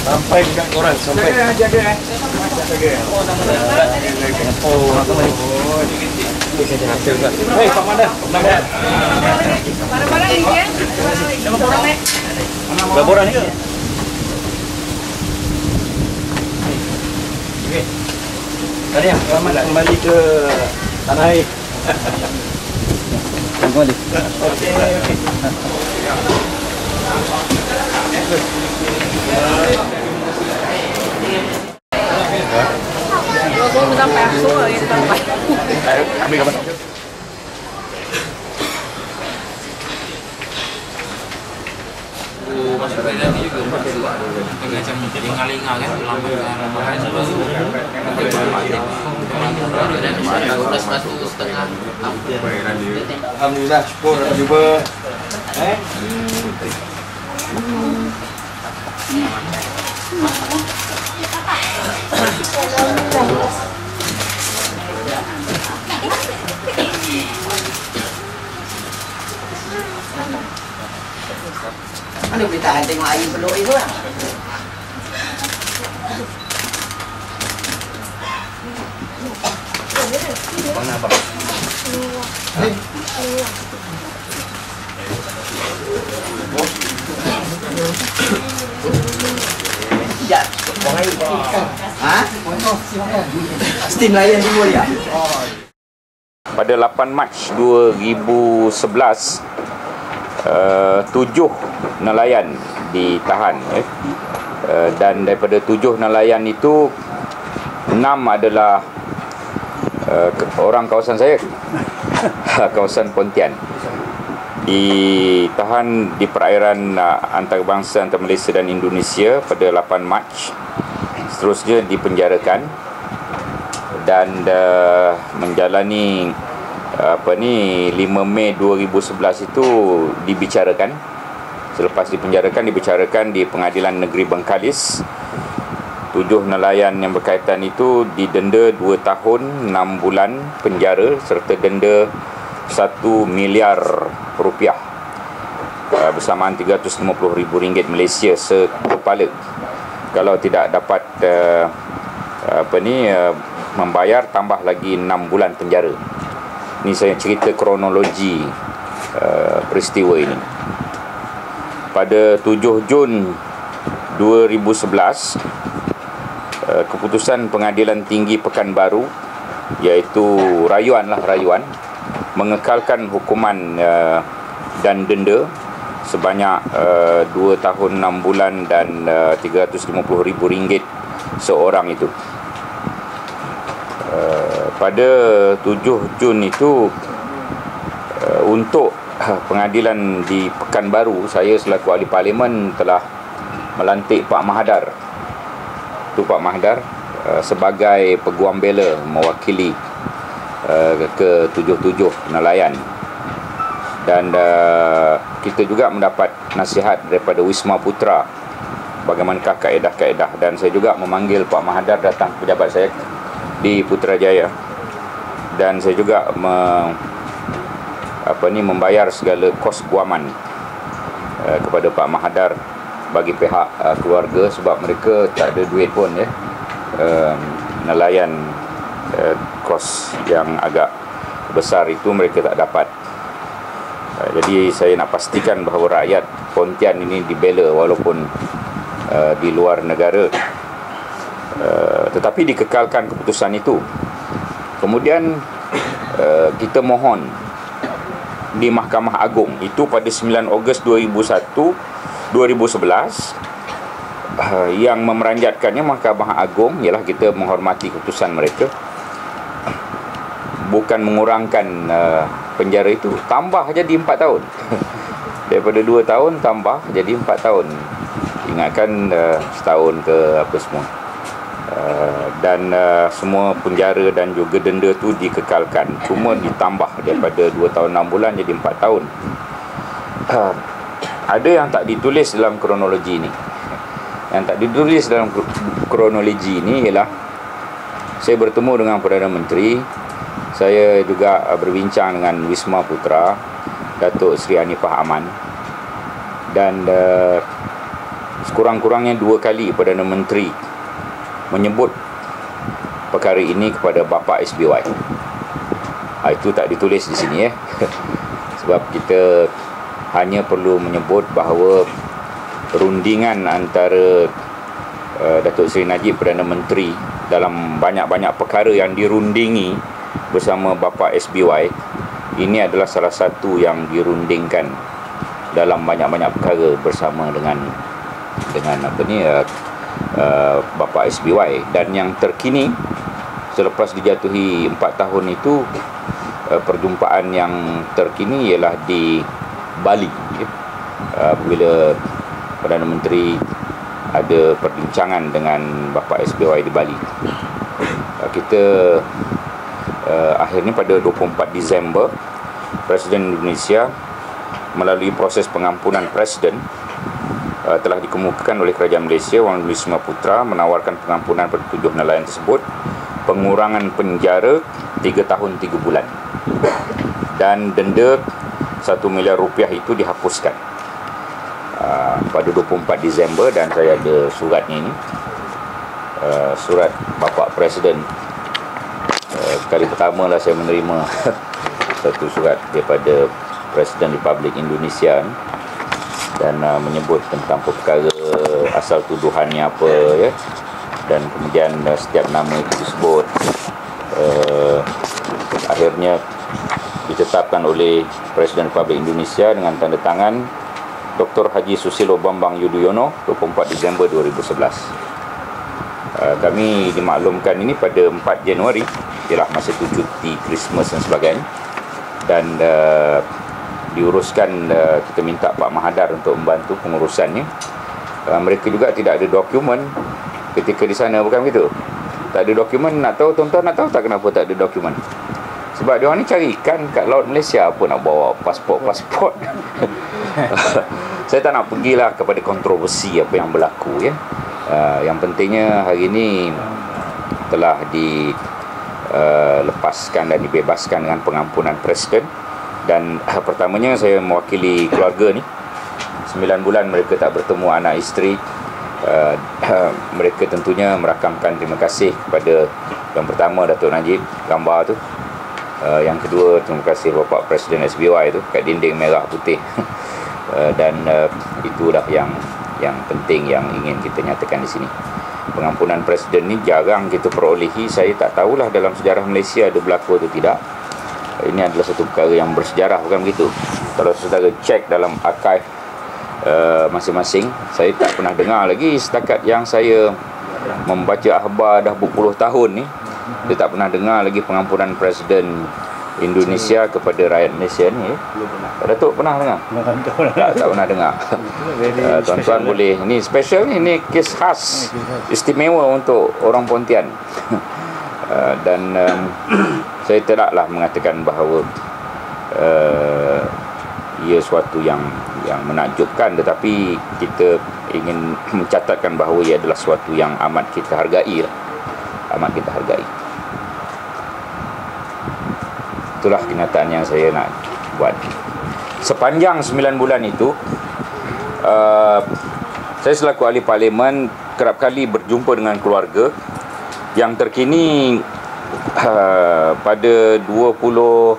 Sampai dekat korang, sampai. Jaga. Oh, hasil kan. Hei, Pak Mandan. Barang-barang ni ya. Laporan ni. Okey. Tadi yang selamat kembali ke tanah air. Kembali. Okey. Kung sampai aku, itu sampai. Ambil gambar. Masuk ke dalam juga macam ingal-ingal kan lambat dan 12.5 Alhamdulillah, syukur dapat jumpa. Mana boleh tahan tengok air peluk itu lah. Mana abang? Sekejap. Ha? Steam layan semua dia. Pada 8 Mac 2011, 7 nelayan ditahan, dan daripada 7 nelayan itu 6 adalah orang kawasan saya, kawasan Pontian, ditahan di perairan antarabangsa antara Malaysia dan Indonesia pada 8 Mac. Seterusnya dipenjarakan dan menjalani 5 Mei 2011 itu dibicarakan. Selepas dibicarakan di Pengadilan Negeri Bengkalis. 7 nelayan yang berkaitan itu didenda 2 tahun 6 bulan penjara serta denda 1 miliar rupiah, bersamaan RM350,000 Malaysia sekepala. Kalau tidak dapat membayar, tambah lagi 6 bulan penjara. Ini saya cerita kronologi peristiwa ini. Pada 7 Jun 2011, keputusan Pengadilan Tinggi Pekanbaru, iaitu rayuan mengekalkan hukuman dan denda sebanyak 2 tahun 6 bulan dan RM350,000 seorang itu. Pada 7 Jun itu, untuk pengadilan di Pekanbaru, saya selaku ahli parlimen telah melantik Pak Mahadar. Itu Pak Mahadar sebagai peguam bela mewakili ke-77 nelayan. Dan kita juga mendapat nasihat daripada Wisma Putra bagaimanakah kaedah-kaedah, dan saya juga memanggil Pak Mahadar datang ke pejabat saya di Putrajaya, dan saya juga membayar segala kos guaman kepada Pak Mahadar bagi pihak keluarga, sebab mereka tak ada duit pun nelayan kos yang agak besar itu mereka tak dapat. Jadi saya nak pastikan bahawa rakyat Pontian ini dibela walaupun di luar negara, tetapi dikekalkan keputusan itu. Kemudian kita mohon di Mahkamah Agung itu pada 9 Ogos 2011, yang memeranjatkannya Mahkamah Agung ialah kita menghormati keputusan mereka, bukan mengurangkan penjara itu, tambah jadi 4 tahun. Daripada 2 tahun tambah jadi 4 tahun. Ingatkan setahun ke apa semua. Dan semua penjara dan juga denda tu dikekalkan, cuma ditambah daripada 2 tahun 6 bulan jadi 4 tahun. Ada yang tak ditulis dalam kronologi ini. Yang tak ditulis dalam kronologi ini ialah saya bertemu dengan Perdana Menteri, saya juga berbincang dengan Wisma Putra, Datuk Seri Anifah Aman, Dan sekurang-kurangnya 2 kali Perdana Menteri menyebut perkara ini kepada bapa SBY. Itu tak ditulis di sini sebab kita hanya perlu menyebut bahawa rundingan antara Datuk Seri Najib Perdana Menteri dalam banyak-banyak perkara yang dirundingi bersama bapa SBY, ini adalah salah satu yang dirundingkan dalam banyak-banyak perkara bersama dengan bapa SBY. Dan yang terkini selepas dijatuhi 4 tahun itu, perjumpaan yang terkini ialah di Bali, bila Perdana Menteri ada perbincangan dengan bapa SBY di Bali. Kita akhirnya pada 24 Disember Presiden Indonesia melalui proses pengampunan Presiden telah dikemukakan oleh Kerajaan Malaysia, Wan Wisma Putra menawarkan pengampunan pada 7 nelayan tersebut, pengurangan penjara 3 tahun 3 bulan, dan denda RM1 miliar itu dihapuskan pada 24 Disember. Dan saya ada suratnya ini, surat Bapak Presiden. Kali pertama lah saya menerima satu surat daripada Presiden Republik Indonesia ni, dan menyebut tentang perkara asal tuduhannya apa, dan kemudian setiap nama itu disebut. Akhirnya ditetapkan oleh Presiden Republik Indonesia dengan tanda tangan Dr. Haji Susilo Bambang Yudhoyono 24 Disember 2011. Kami dimaklumkan ini pada 4 Januari, ialah masa tu cuti Christmas dan sebagainya, dan diuruskan, kita minta Pak Mahadar untuk membantu pengurusannya. Mereka juga tidak ada dokumen ketika di sana, bukan begitu? Tak ada dokumen. Nak tahu, tuan-tuan nak tahu tak kenapa tak ada dokumen? Sebab dia orang ni carikan kat Laut Malaysia apa nak bawa pasport. Saya tak nak pergilah kepada kontroversi apa yang berlaku, Yang pentingnya hari ini telah dilepaskan dan dibebaskan dengan pengampunan Presiden. Dan pertamanya saya mewakili keluarga ni. 9 bulan mereka tak bertemu anak isteri. Mereka tentunya merakamkan terima kasih kepada, yang pertama Datuk Najib, gambar tu. Yang kedua, terima kasih Bapak Presiden SBY tu kat dinding merah putih. Dan itulah yang penting yang ingin kita nyatakan di sini. Pengampunan Presiden ni jarang kita perolehi. Saya tak tahulah dalam sejarah Malaysia ada berlaku atau tidak. Ini adalah satu perkara yang bersejarah, bukan begitu? Kalau saudara cek dalam archive masing-masing, saya tak pernah dengar lagi setakat yang saya membaca akhbar dah berpuluh tahun ni. Saya tak pernah dengar lagi pengampunan Presiden Indonesia kepada rakyat Malaysia ni. Datuk pernah dengar? Tak pernah dengar. Tuan-tuan boleh, ini special ni, ini kes khas istimewa untuk orang Pontian. Dan saya tidaklah mengatakan bahawa ia suatu yang menakjubkan, tetapi kita ingin mencatatkan bahawa ia adalah suatu yang amat kita hargai lah. Amat kita hargai. Itulah kenyataan yang saya nak buat. Sepanjang 9 bulan itu, saya selaku ahli parlimen kerap kali berjumpa dengan keluarga. Yang terkini pada 20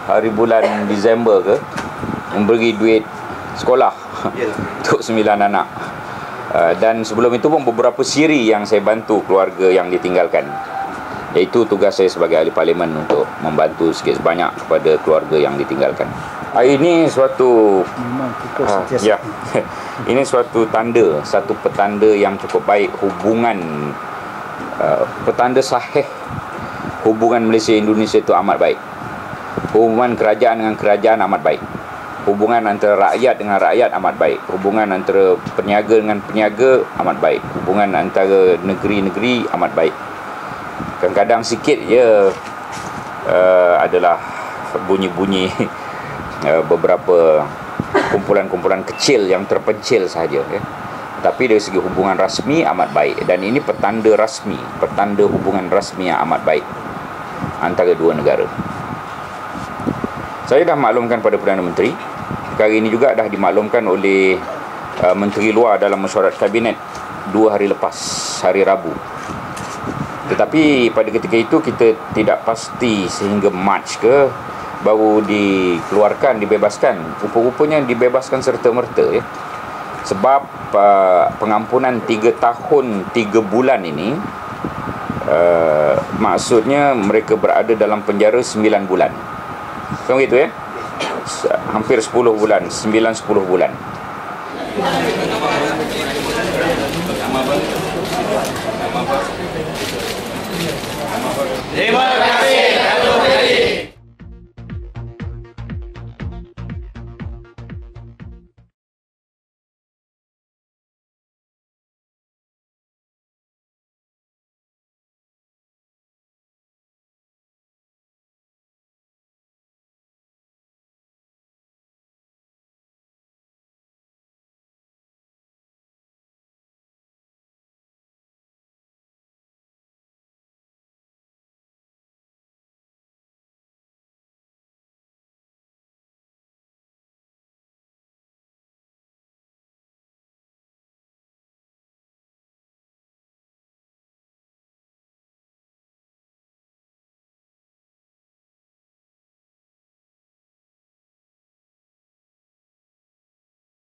hari bulan Disember memberi duit sekolah untuk 9 anak. Dan sebelum itu pun beberapa siri yang saya bantu keluarga yang ditinggalkan. Iaitu tugas saya sebagai ahli parlimen, untuk membantu sikit sebanyak kepada keluarga yang ditinggalkan. Ini suatu ini suatu tanda, satu petanda yang cukup baik hubungan, petanda sahih hubungan Malaysia Indonesia itu amat baik. Hubungan kerajaan dengan kerajaan amat baik. Hubungan antara rakyat dengan rakyat amat baik. Hubungan antara peniaga dengan peniaga amat baik. Hubungan antara negeri-negeri amat baik. Kadang-kadang sikit je adalah bunyi-bunyi beberapa kumpulan-kumpulan kecil yang terpencil sahaja, Tapi dari segi hubungan rasmi amat baik. Dan ini petanda rasmi, petanda hubungan rasmi yang amat baik antara dua negara. Saya dah maklumkan pada Perdana Menteri perkara ini juga dah dimaklumkan oleh Menteri Luar dalam mesyuarat Kabinet 2 hari lepas, hari Rabu. Tetapi pada ketika itu kita tidak pasti sehingga Mac ke baru dikeluarkan, dibebaskan. Rupa-rupanya dibebaskan serta-merta, ya. Sebab pengampunan 3 tahun 3 bulan ini maksudnya mereka berada dalam penjara 9 bulan. Kan begitu, ya? Hampir 10 bulan, 9-10 bulan.